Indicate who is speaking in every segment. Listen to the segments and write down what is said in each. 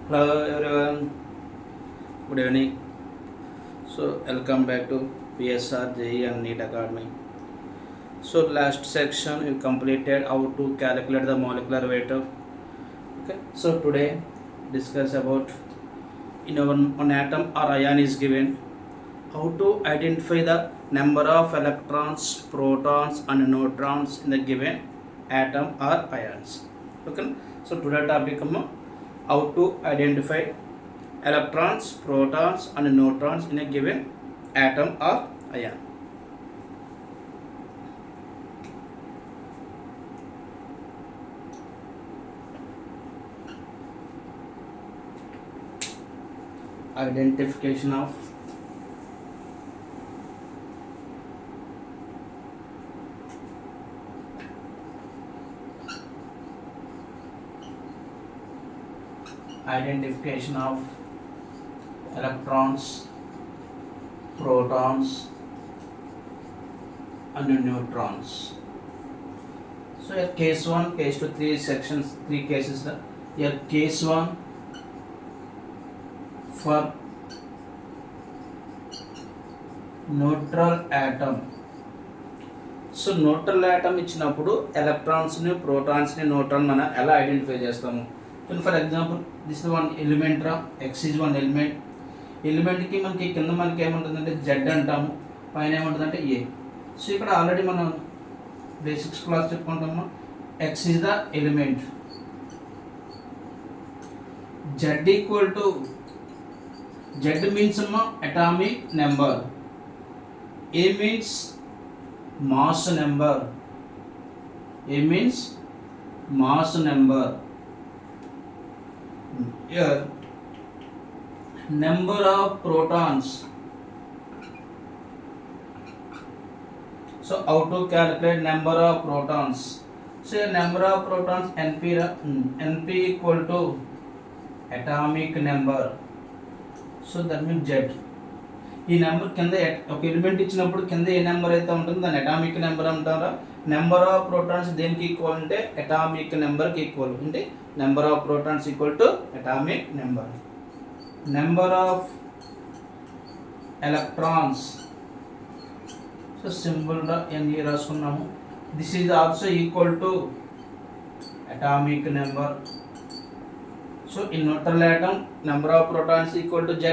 Speaker 1: Hello everyone, good evening. So welcome back to PSR JE and NEET Academy. So last section we completed how to calculate the molecular weight. Okay. So today discuss about in one atom or ion is given, how to identify the number of electrons, protons and neutrons in the given atom or ions. Okay. So today topic how to identify electrons, protons and neutrons in a given atom or ion. Identification of electrons, protons and neutrons. So here case 1, case 2, 3 sections, 3 cases. Here case 1 for neutral atom. So neutral atom ఇచ్చినప్పుడు ఎలక్ట్రాన్స్ని, ప్రోటాన్స్ని, neutron మనం ఎలా identify చేస్తాము? For example this is one element రా, X is one element. ఎలిమెంట్కి మనకి కింద మనకి ఏముంటుందంటే Z అంటాము, పైన ఏముంటుందంటే ఏ. సో ఇక్కడ ఆల్రెడీ మనం బేసిక్స్ క్లాస్ చెప్పుకుంటాము, X is the element, Z equal to Z means atomic number, A means mass number, A means mass number. Here number of protons. So how to calculate number of protons? So number of protons NP equal to atomic number. So that means Z. ఈ number కింద ఒక element ఇచ్చినప్పుడు కింద ఏ number అయితే ఉంటుందో దాన్ని atomic number అంటారా. Number of protons దేనికి ఈక్వల్ అంటే అటామిక్ నెంబర్కి ఈక్వల్. అంటే number of protons equal to atomic number. Number of electrons, so simple ఎన్ని రాసుకున్నాము. This is also equal to atomic number. So in neutral atom number of protons equal to Z.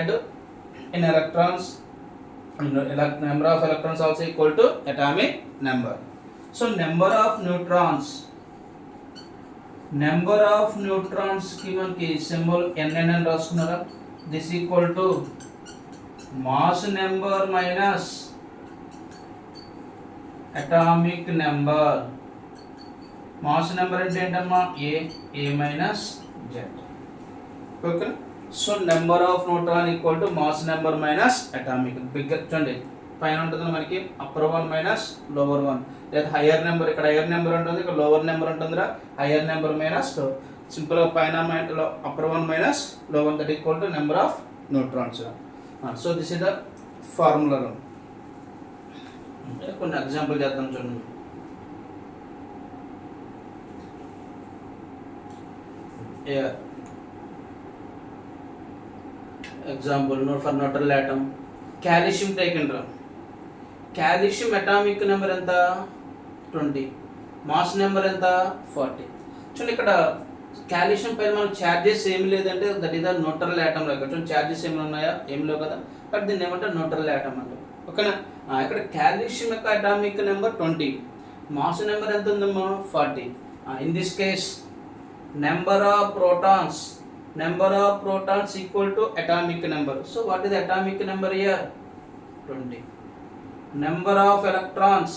Speaker 1: In electrons, number of electrons also equal to atomic number. So number of neutrons ki manki symbol n అని రాసుకున్నారా. This equal to mass number minus atomic number. mass number అంటే ఏంటమ్మా, a minus Z. Okay. So number of neutron equal to mass number minus atomic. Bigger చూడండి పైన ఉంటుంది మనకి upper one minus lower one, లేదా higher number, ఇక్కడ higher number ఉంటుంది, ఇక్కడ లోవర్ నెంబర్ ఉంటుందిరా. హయ్యర్ నెంబర్ మైనస్ సింపుల్గా పైన upper one minus lower, that equal to number of neutrons. So this is the formula. కొన్ని ఎగ్జాంపుల్ చేద్దాం చూడండి. Example, for neutral atom, calcium taken ra. Calcium atomic number enta 20, mass number enta 40. చూడండి ఇక్కడ calcium పైన మనకు charges ఏమి లేదంటే that is the neutral atom. ఇక్కడ చూడండి చార్జెస్ ఏమైనా ఉన్నాయా, ఏమి లేవు కదా, బట్ దీన్ని ఏమంటారు న్యూట్రల్ ఆటమ్ అంటే. ఓకేనా. ఇక్కడ కాల్షియం యొక్క అటామిక్ నెంబర్ 20, మాస్ నెంబర్ ఎంత ఉందమ్మా 40. In this case number of protons equal to atomic number. So what is the atomic number here? 20. Number of electrons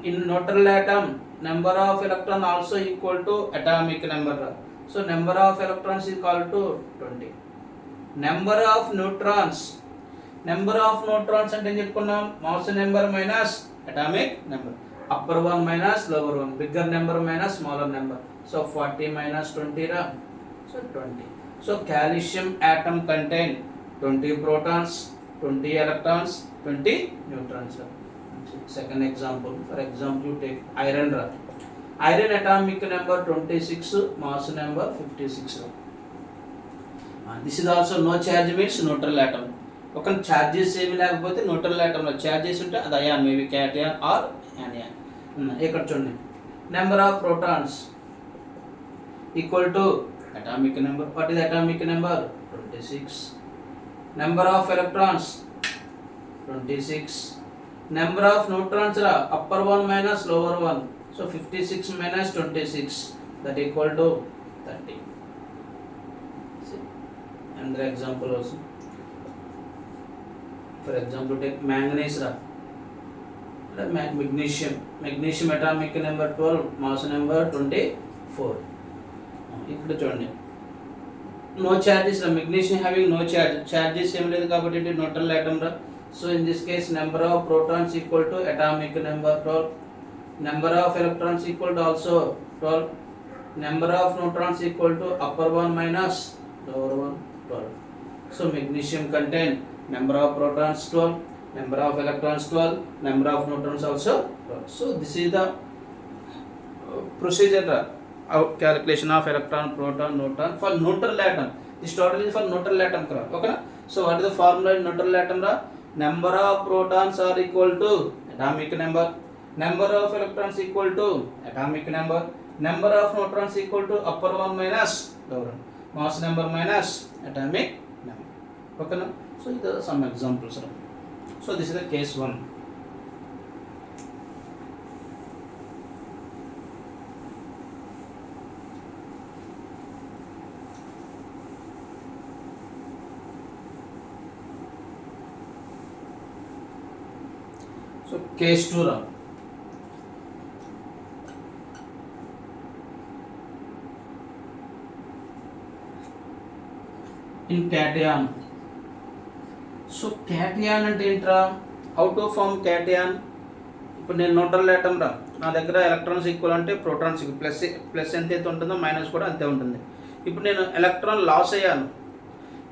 Speaker 1: in neutral atom, number of electron also equal to atomic number. So number of electrons is equal to 20. Number of neutrons అంటే ఏం చెప్పుకున్నాం, mass number minus atomic number, upper one minus lower one, bigger number minus smaller number. So 40 minus 20 ra. So 20. So calcium atom contain 20 protons, 20 electrons, 20 neutrons. Second example, for example you take iron rod. Iron atomic number 26, mass number 56. This is also no charge means neutral atom. ఒక charges ఏమి లేకపోతే neutral ఆటంలో charges ఉంటే అది ion, maybe cation or anion. ఇక్కడ చూడండి, number of protons equal to atomic number. What is atomic number? 26. Number of electrons 26. Number of neutrons రా upper one minus lower one. So 56 minus 26 that equal to 30. See, another example also. For example, take manganese ra, magnesium. Magnesium atomic number 12, mass number 24. ఇక్కడ చూడండి, no charges రా. Magnesium having no charge, charges ఏం లేదు కాబట్టి ఇది neutral atom రా. So in this case number of protons equal to atomic number 12. Number of electrons equal to also 12. Number of neutrons equal to upper one minus lower one, 12. So magnesium contain number of protons 12, number of electrons 12, number of neutrons also 12. So this is the procedure of calculation of electron, proton, neutron for neutral atom. This total is for neutral atom. Okay. So what is the formula in neutral atom? Number of protons are equal to atomic number. Number of electrons equal to atomic number. Number of neutrons equal to upper one minus lower one. Mass number minus atomic number. Okay na? So these are some examples. So this is the case 1. So case 2 ra. In cation. So cation అంటే ఏంట్రా? How to form cation? ఇప్పుడు నేను neutral atom రా, నా దగ్గర electrons equal అంటే protons equal, plus ఎంత అయితే ఉంటుందో మైనస్ కూడా అంతే ఉంటుంది. ఇప్పుడు నేను ఎలక్ట్రాన్ లాస్ అయ్యాను.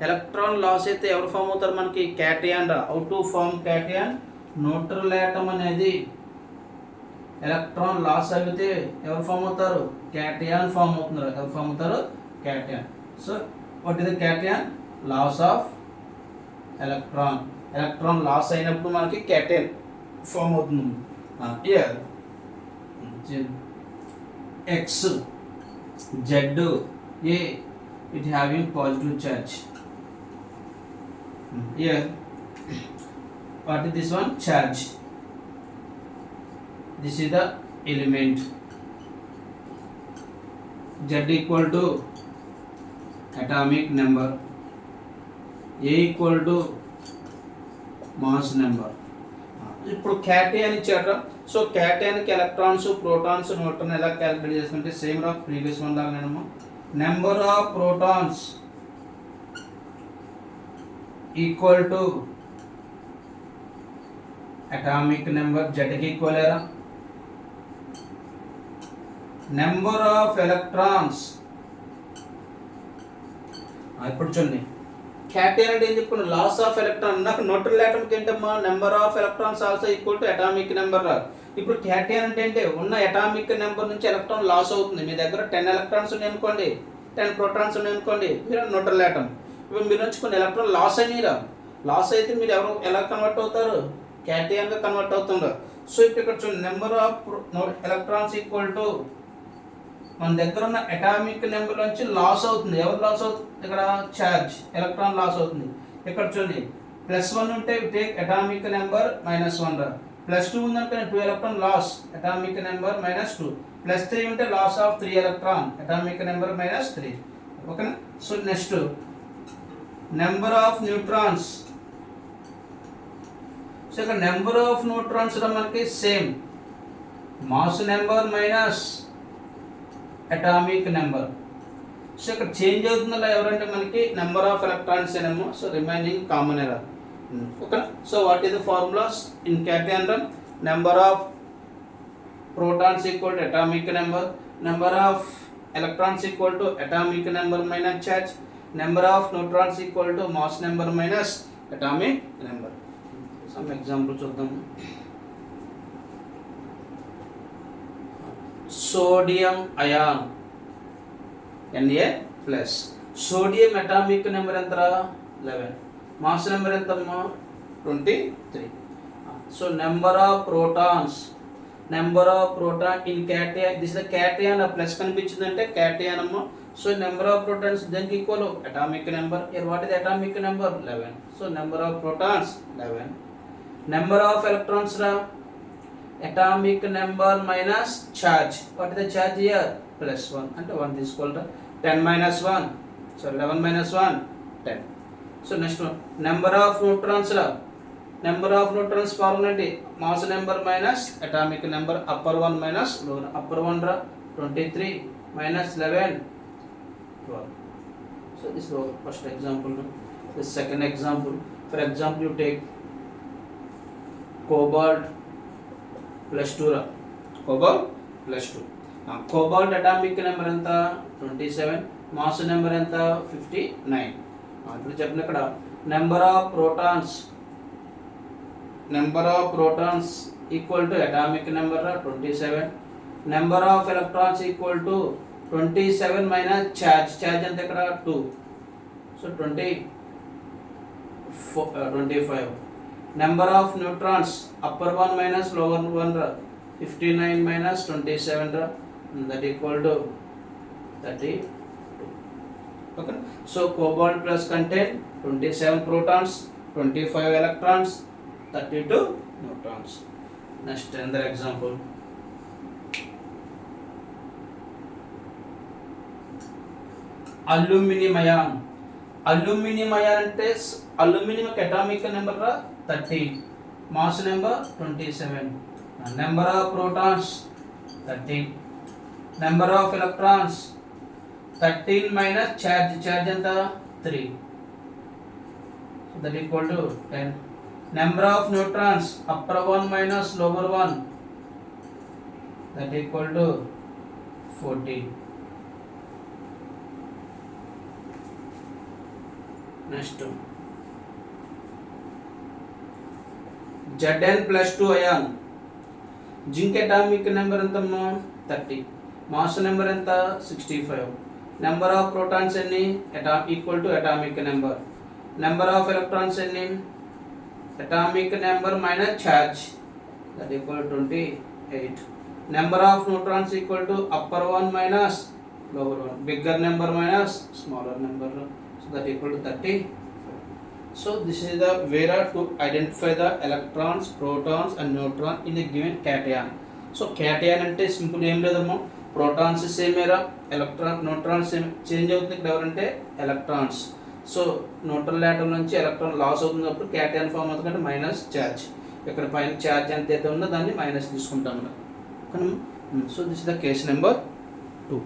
Speaker 1: ఎలక్ట్రాన్ లాస్ అయితే ఎవరు ఫామ్ అవుతారు మనకి? క్యాటయాన్ రా. How to form cation? Neutral atom అనేది ఎలక్ట్రాన్ లాస్ అయితే ఎవరు ఫామ్ అవుతారు? క్యాటయాన్ ఫామ్ అవుతున్నారు. ఎవరు ఫామ్ అవుతారు? Cation. So what is the cation? Loss of electron. Electron loss అయినప్పుడు మనకి క్యాటయాన్ ఫామ్ అవుతుంది. Here X Z A it having positive charge. Here what is this one? Charge. This is the element. Z equal to atomic number, A equal to mass number. ఇప్పుడు cation ఇచ్చాక, so క్యాటయాన్కి electrons, protons, neutron ఎలా calculate చేసుకుంటే same రా previous one లాగా నేను number of protons equal to atomic number, జెడ్కి equal era. Number of electrons, ఇప్పుడు చూడండి క్యాటయాన్ అంటే ఏం చెప్పుకున్నా? Loss of electron. నాకు న్యూట్రల్ ఆటమ్కి ఏంటమ్మా? Number of electrons also equal to atomic number రా. ఇప్పుడు క్యాటయాన్ అంటే ఏంటి? ఉన్న అటామిక్ నెంబర్ నుంచి ఎలక్ట్రాన్ లాస్ అవుతుంది. మీ దగ్గర 10 ఎలక్ట్రాన్స్ ఉన్నాయి అనుకోండి, 10 ప్రోటాన్స్ ఉన్నాయి అనుకోండి, మీరు న్యూట్రల్ ఆటమ్. ఇప్పుడు మీరు నుంచి కొన్ని ఎలక్ట్రాన్ లాస్ అయినాయిరా. లాస్ అయితే మీరు ఎవరు ఎలా కన్వర్ట్ అవుతారు? క్యాటయాన్గా కన్వర్ట్ అవుతుండ్రు. సో ఇప్పుడు ఇక్కడ చూడండి, number of electrons equal to మన దగ్గర ఉన్న అటామిక్ నెంబర్ నుంచి లాస్ అవుతుంది. ఎవరు లాస్ అవుతుంది? ఇక్కడ ఛార్జ్, ఎలక్ట్రాన్ లాస్ అవుతుంది. ఇక్కడ చూడండి, +1 ఉంటే టేక్ అటామిక్ నెంబర్ -1 రా. +2 ఉందంటే 2 ఎలక్ట్రాన్ లాస్, అటామిక్ నెంబర్ -2. +3 ఉంటే loss of 3 electron, atomic number -3. ఓకేనా? So next number of neutrons. So ఇక్కడ నెంబర్ ఆఫ్ న్యూట్రాన్స్ మనకి same, mass number minus atomic number. So ఇక్కడ చేంజ్ అవుతుందా ఎవరంటే మనకి నెంబర్ ఆఫ్ ఎలక్ట్రాన్స్ ఏనేమో. సో రిమైనింగ్ కామన్ ఎరా. Okay. So what is the formulas in cation? Number of protons equal to atomic number, number of electrons equal to atomic number minus charge, number of neutrons equal to mass number minus atomic number. Some example చూద్దాం. Sodium ion Na+, sodium atomic number ఎంత? 11. Mass number ఎంతమ్మా? 23. So number of protons in cation, this the cation, plus కనిపించిందంటే cation అమ్మా. So number of protons దానికి equal atomic number. Here what is atomic number? 11. So number of protons 11. Number of electrons రా, atomic number minus charge. What is the charge here? +1. అంటే 1 తీసుకోవాలరా. 10 - 1, so 11 - 1 10. So next number of neutrons రా, number of neutrons formula ఏంటి? Mass number minus atomic number, upper 1 minus lower. Upper 1 రా 23 - 11 12. So this is the first example. The second example, for example, you take cobalt +2 రా, cobalt +2. Cobalt atomic number ఎంత? 27. Mass number ఎంత? 59. ఇప్పుడు చెప్పిన ఇక్కడ number of protons equal to atomic number 27. Number of electrons equal to 27 minus charge. Charge ఎంత ఇక్కడ? 2. So 25. Number of neutrons upper 1 minus lower 1 రా, 59 minus 27 రా, దట్ ఈక్వల్ టు 32. ఓకే. So cobalt plus contain 27 protons, 25 electrons, 32 neutrons. Next another example. Aluminium ion. Aluminium ion అంటే aluminium atomic number 13, mass number 27. Number of protons 13, number of electrons 13 minus charge. Charge ఎంత? 3, so that equal to 10. Number of neutrons upper 1 minus lower 1, that equal to 14. Next Zn+2 ion. Zinc atomic number ఎంతమ్మా? 30. Mass number ఎంత? 65. Number of protons ఎన్ని? Equal to atomic number. Number of electrons ఎన్ని? Atomic number minus charge, that equal 28. Number of neutrons equal to upper 1 minus lower 1, bigger number minus smaller number, so that equal to 35. So this is the way to identify the electrons, protons and neutrons in a given cation. So cation అంటే simple ఏం లేదమ్మా, protons సేమేరా, neutrons change అవుతుంది. ఇక్కడ ఎవరంటే electrons. So neutral atom నుంచి electron loss అవుతున్నప్పుడు cation form అవుతుంది, అంటే మైనస్ ఛార్జ్. ఇక్కడ పైన ఛార్జ్ ఎంత అయితే ఉందో దాన్ని మైనస్ తీసుకుంటాం. So this is the case number 2.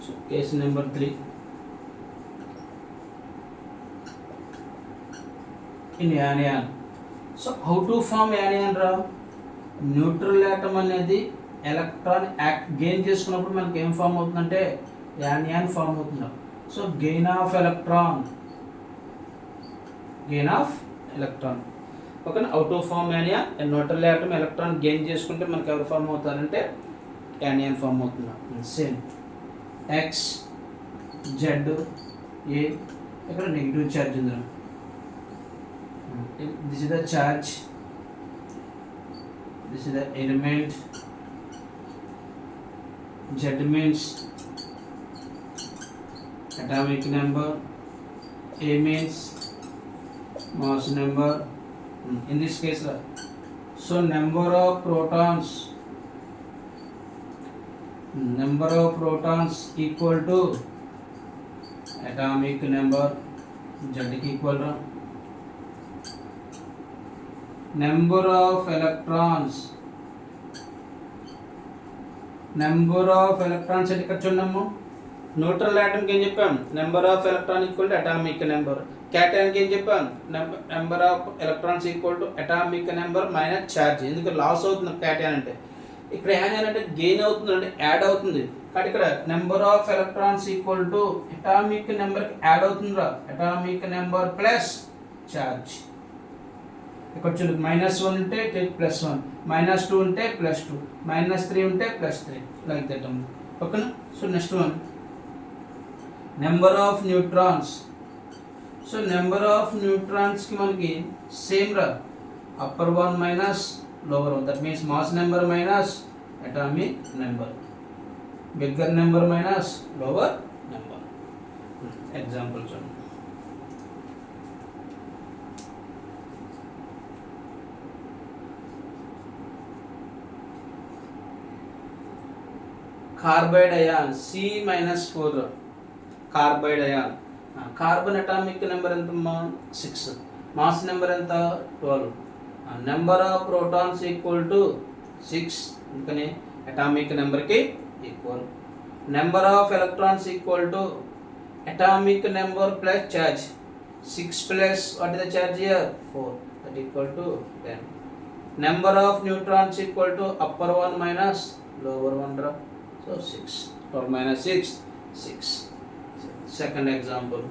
Speaker 1: So case number 3. In anion. So how to form anion రా? న్యూట్రల్ ఆటమ్ అనేది ఎలక్ట్రాన్ గెయిన్ చేసుకున్నప్పుడు మనకి ఏం ఫామ్ అవుతుందంటే యానియాన్ ఫామ్ అవుతుంది. సో గెయిన్ ఆఫ్ ఎలక్ట్రాన్ ఓకేనా. Out of form anion. Neutral atom electron gain చేసుకుంటే మనకి ఎవరు ఫామ్ అవుతారంటే యానియాన్ ఫామ్ అవుతుంది. సేమ్ X Z A, ఇక్కడ నెగిటివ్ ఛార్జ్ ఉంది. This is the charge, this is the element. Z means atomic number, A means mass number. In this case, so number of protons equal to atomic number. Z equal to number of electrons అంటే ఇక్కడ చూడమ్మా, neutral ఆటమ్కి ఏం చెప్పాం? Number of electron equal to atomic number. క్యాటయాన్కి ఏం చెప్పాం? Number of electrons equal to atomic number minus charge. ఎందుకు లాస్ అవుతుంది క్యాటయాన్ అంటే. ఇక్కడ యానియన్ అంటే గెయిన్ అవుతుంది అంటే యాడ్ అవుతుంది, కాబట్టి ఇక్కడ number of electrons equal to atomic నెంబర్కి యాడ్ అవుతుందిరా, అటామిక్ నెంబర్ ప్లస్ ఛార్జ్. ఇక్కడ చూడండి -1 ఉంటే టేక్ +1, -2 ఉంటే +2, -3 ఉంటే +3, లైక్ దట్ అమ్మ. ఓకేనా. So next one number of neutrons. So number of న్యూట్రాన్స్కి మనకి సేమ్ రా, upper one minus lower one, that means mass number minus atomic number, bigger number minus lower number. Example చూడండి. Carbide ion C-4, carbide ion. Carbon atomic number ఎంత, 6, mass number ఎంత, 12, number of protons equal to 6, అందుకని atomic నెంబర్కి equal. Number of electrons equal to atomic number plus charge, 6 plus what is the charge here 4, that equal to 10. Number of neutrons equal to upper one minus lower one రా, so 6, 12 minus 6, 6. Second example,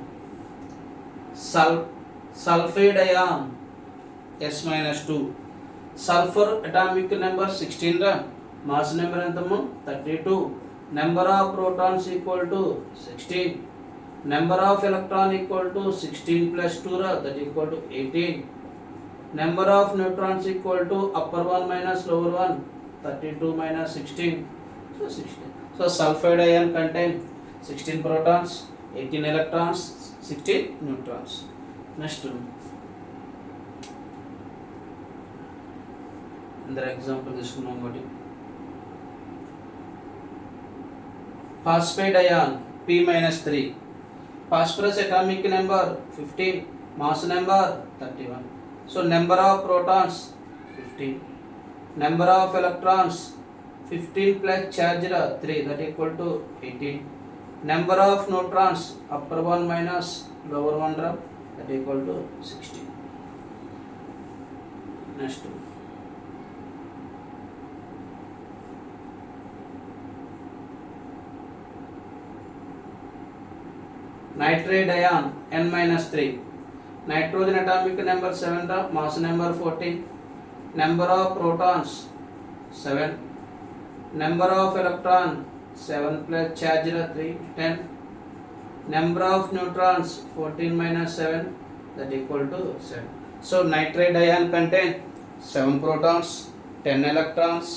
Speaker 1: sulfide ion S-2, sulfur atomic number 16 ra, mass number entamo 32, number of protons equal to 16, number of electron equal to 16 plus 2 ra, that equal to 18, number of neutrons equal to upper one minus lower one, 32 minus 16, so 16. So sulfide ion contain 16 protons, 18 electrons, 16 neutrons. Next one. Another example తీసుకున్నాం ఒకటి. Phosphate ion P-3, phosphorus atomic number 15, mass number 31. So number of protons 15, number of electrons 15 plus charge 3, that equal to 18, number of neutrons upper one minus lower one, that equal to 16. Next one. Nitrate ion N-3, nitrogen atomic number 7, mass number 14, number of protons 7, number of electron 7 plus charge 3, 10, number of neutrons 14 minus 7, that equal to 7. So nitrate ion contain 7 protons, 10 electrons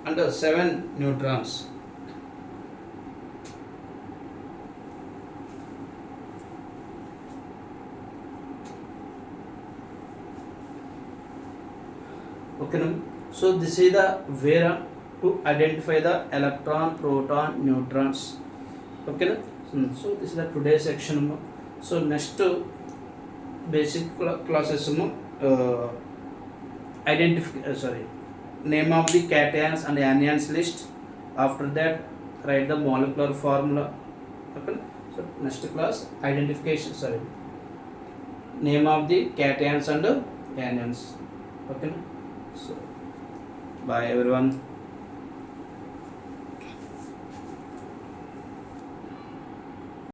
Speaker 1: and 7 neutrons. Okay, so this is the way to identify the electron, proton, neutrons. Okay, so this is the today's section. So next basic classes name of the cations and anions list. After that write the molecular formula. Okay, so next class identification, name of the cations and anions. Okay, so bye everyone.